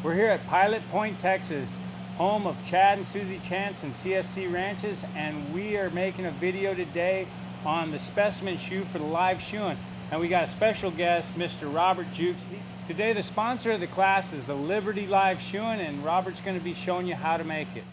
We're here at Pilot Point, Texas, home of Chad and Susie Chance and CSC Ranches, and we are making a video today on the specimen shoe for the live shoeing. And we got a special guest, Mr. Robert Jukes. Today the sponsor of the class is the Liberty Live Shoeing, and Robert's going to be showing you how to make it.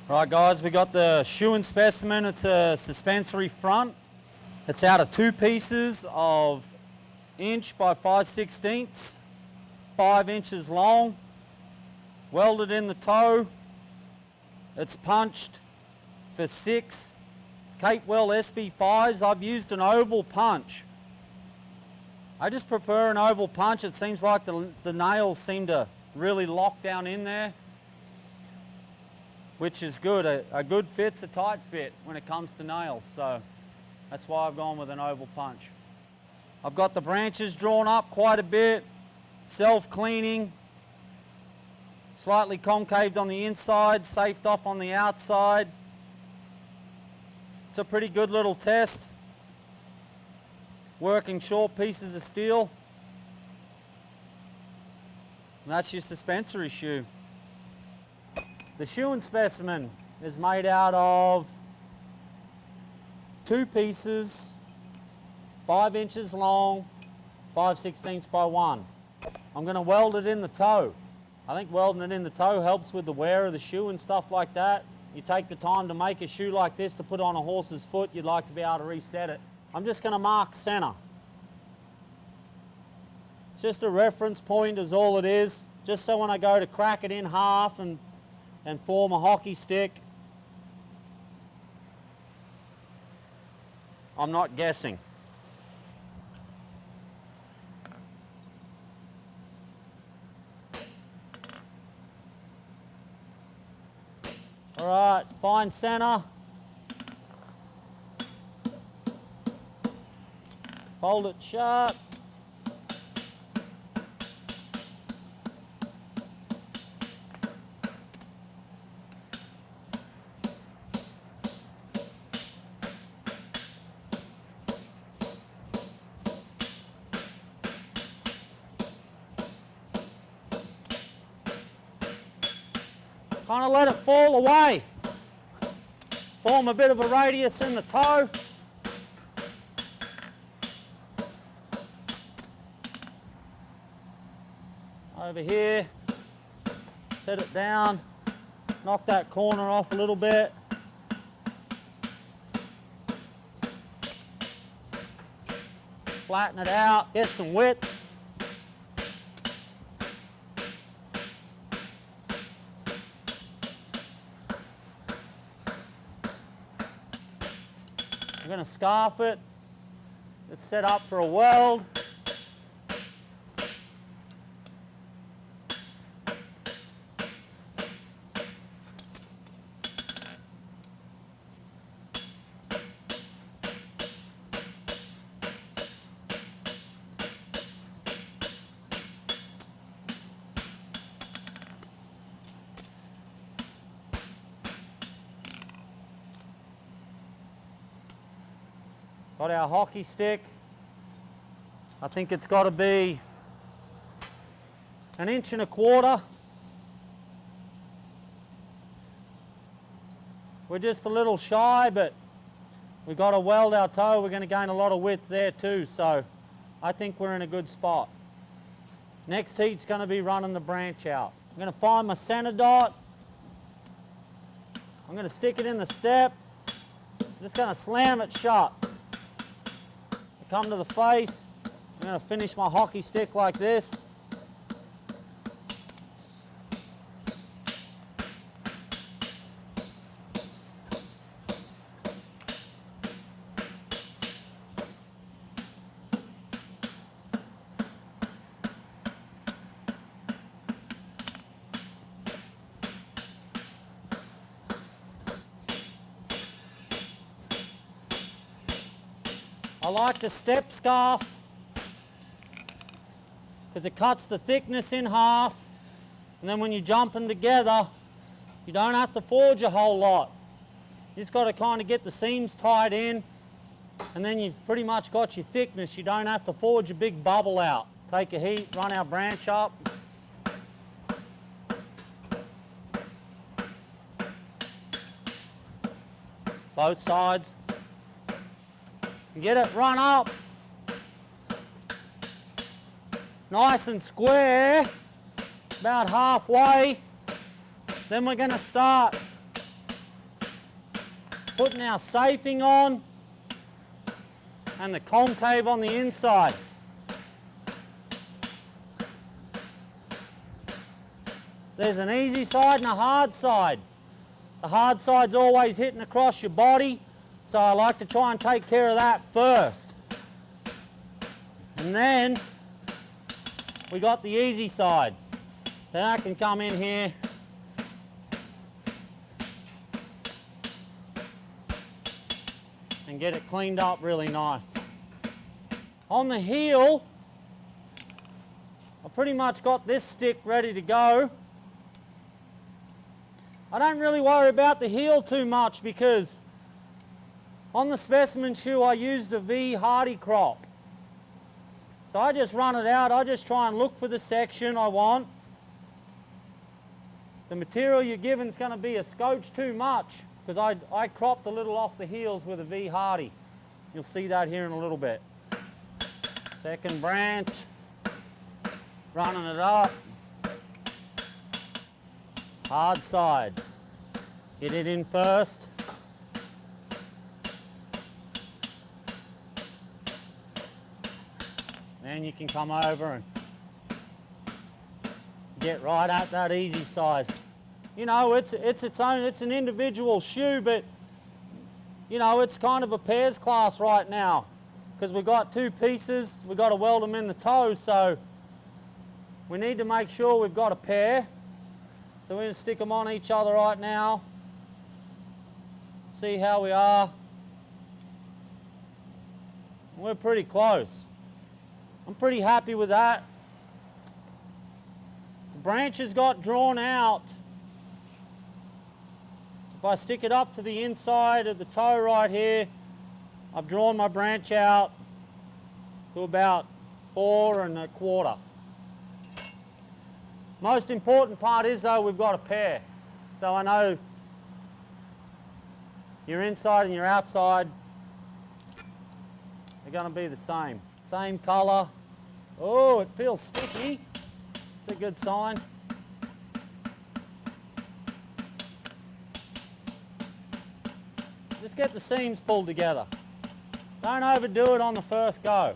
Right guys, we got the shoeing specimen. It's a suspensory front. It's out of two pieces of 1" by 5/16, 5 inches long, welded in the toe. It's punched for 6 Capewell SB5s. I've used an oval punch. I just prefer an oval punch. It seems like the nails seem to really lock down in there, which is good. A good fit's a tight fit when it comes to nails, so that's why I've gone with an oval punch. I've got the branches drawn up quite a bit, self-cleaning, slightly concaved on the inside, safed off on the outside. It's a pretty good little test. Working short pieces of steel. And that's your suspensory shoe. The shoeing specimen is made out of 2 pieces, 5 inches long, 5/16 by 1. I'm going to weld it in the toe. I think welding it in the toe helps with the wear of the shoe and stuff like that. You take the time to make a shoe like this to put on a horse's foot, you'd like to be able to reset it. I'm just going to mark center. Just a reference point is all it is, just so when I go to crack it in half and form a hockey stick, I'm not guessing. All right, find center. Fold it shut. Kind of let it fall away. Form a bit of a radius in the toe. Over here, set it down, knock that corner off a little bit. Flatten it out, get some width. I'm going to scarf it. It's set up for a weld. Got our hockey stick. I think it's got to be 1 1/4 inches. We're just a little shy, but we've got to weld our toe. We're going to gain a lot of width there too, so I think we're in a good spot. Next heat's going to be running the branch out. I'm going to find my center dot. I'm going to stick it in the step. I'm just going to slam it shut. Come to the face. I'm going to finish my hockey stick like this. I like the step scarf because it cuts the thickness in half, and then when you jump them together, you don't have to forge a whole lot. You just got to kind of get the seams tied in, and then you've pretty much got your thickness. You don't have to forge a big bubble out. Take a heat, run our branch up. both sides. And get it run up nice and square, about halfway. Then we're going to start putting our safing on and the concave on the inside. There's an easy side and a hard side. The hard side's always hitting across your body, so I like to try and take care of that first. And then we got the easy side. Then I can come in here and get it cleaned up really nice. On the heel, I've pretty much got this stick ready to go. I don't really worry about the heel too much because on the specimen shoe I used a V Hardy crop. So I just run it out, I just try and look for the section I want. The material you're given is going to be a scotch too much because I cropped a little off the heels with a V Hardy. You'll see that here in a little bit. Second branch, running it up. Hard side. Get it in first. Then you can come over and get right at that easy side. You know, it's an individual shoe, but you know, it's kind of a pairs class right now because we've got two pieces, we've got to weld them in the toe, so we need to make sure we've got a pair. So we're going to stick them on each other right now. See how we are. We're pretty close. I'm pretty happy with that. The branches got drawn out. If I stick it up to the inside of the toe right here, I've drawn my branch out to about 4 1/4. Most important part is though we've got a pair. So I know your inside and your outside are going to be the same. Same colour. Oh, it feels sticky. It's a good sign. Just get the seams pulled together. Don't overdo it on the first go.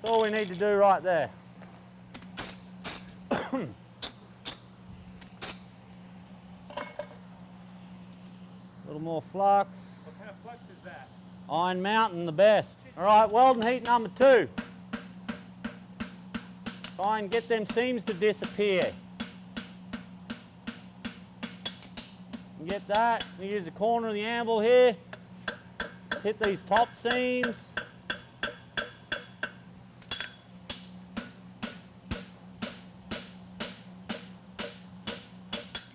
That's all we need to do right there. A little more flux. What kind of flux is that? Iron Mountain, the best. All right, welding heat number 2. Try and get them seams to disappear. You get that, we use the corner of the anvil here. Just hit these top seams.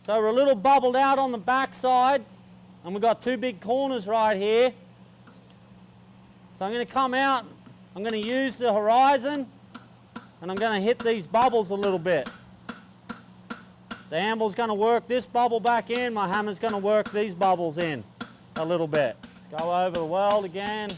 So we're a little bubbled out on the back side, and we've got 2 big corners right here. So I'm going to come out, I'm going to use the horizon, and I'm going to hit these bubbles a little bit. The anvil's going to work this bubble back in, my hammer's going to work these bubbles in a little bit. Let's go over the weld again.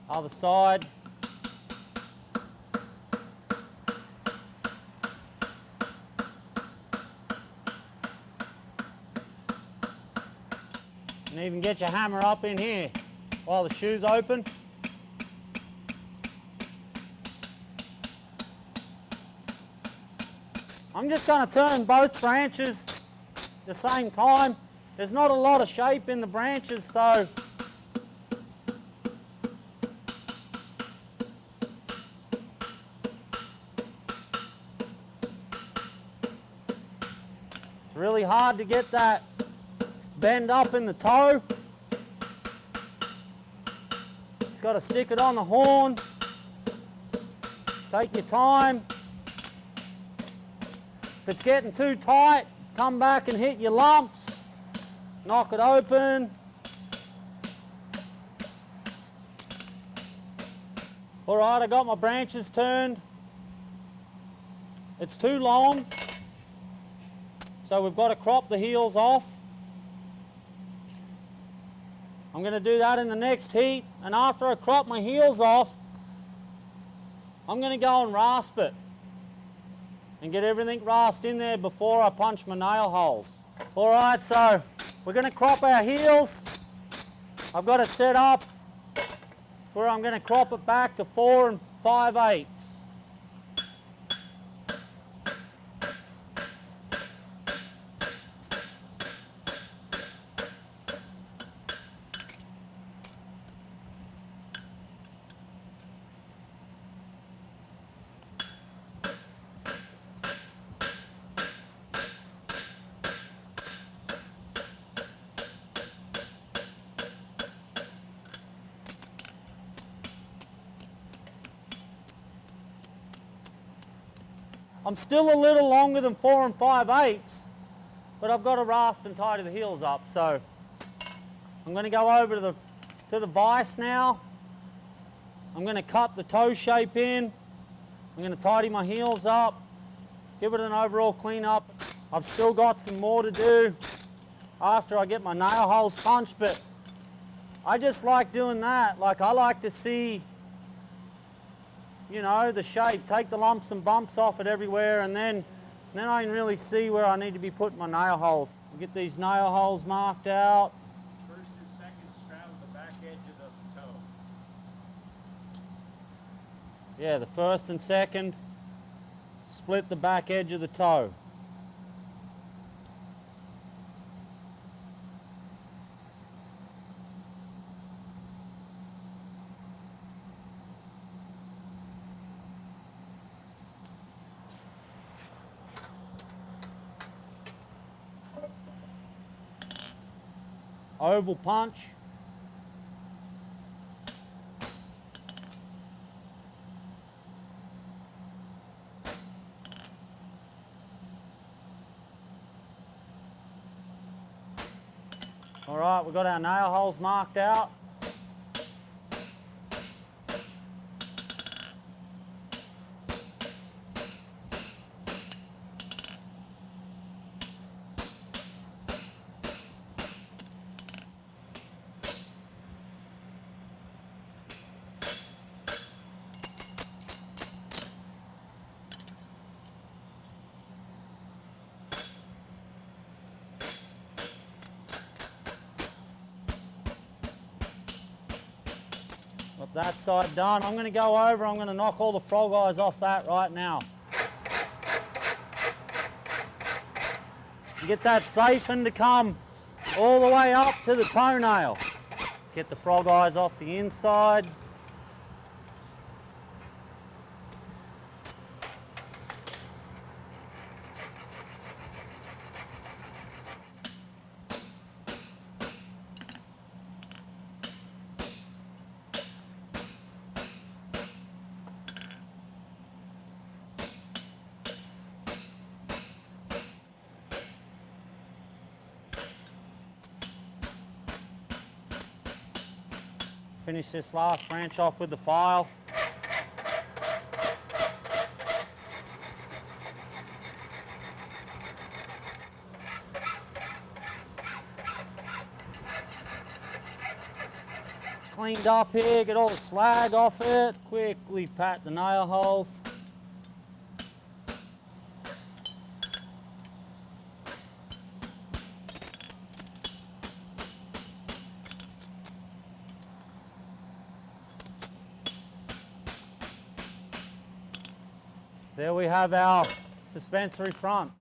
Other side. And even get your hammer up in here while the shoe's open. I'm just going to turn both branches at the same time. There's not a lot of shape in the branches, so it's really hard to get that bend up in the toe. Just got to stick it on the horn. Take your time. If it's getting too tight, come back and hit your lumps, knock it open. All right, I got my branches turned. It's too long, so we've got to crop the heels off. I'm going to do that in the next heat, and after I crop my heels off, I'm going to go and rasp it and get everything rasped in there before I punch my nail holes. All right, so we're going to crop our heels. I've got it set up where I'm going to crop it back to 4 5/8. I'm still a little longer than 4 5/8, but I've got to rasp and tidy the heels up. So I'm going to go over to the vise now. I'm going to cut the toe shape in. I'm going to tidy my heels up, give it an overall clean up. I've still got some more to do after I get my nail holes punched, but I just like doing that. Like, I like to see, you know, the shape, take the lumps and bumps off it everywhere, and then I can really see where I need to be putting my nail holes. Get these nail holes marked out. First and second straddle the back edge of the toe. Yeah, the first and second, split the back edge of the toe. Oval punch. All right, we've got our nail holes marked out. Got that side done. I'm going to go over, I'm going to knock all the frog eyes off that right now. Get that siphon to come all the way up to the toenail. Get the frog eyes off the inside. Finish this last branch off with the file. Cleaned up here, get all the slag off it. Quickly pat the nail holes. There we have our suspensory front.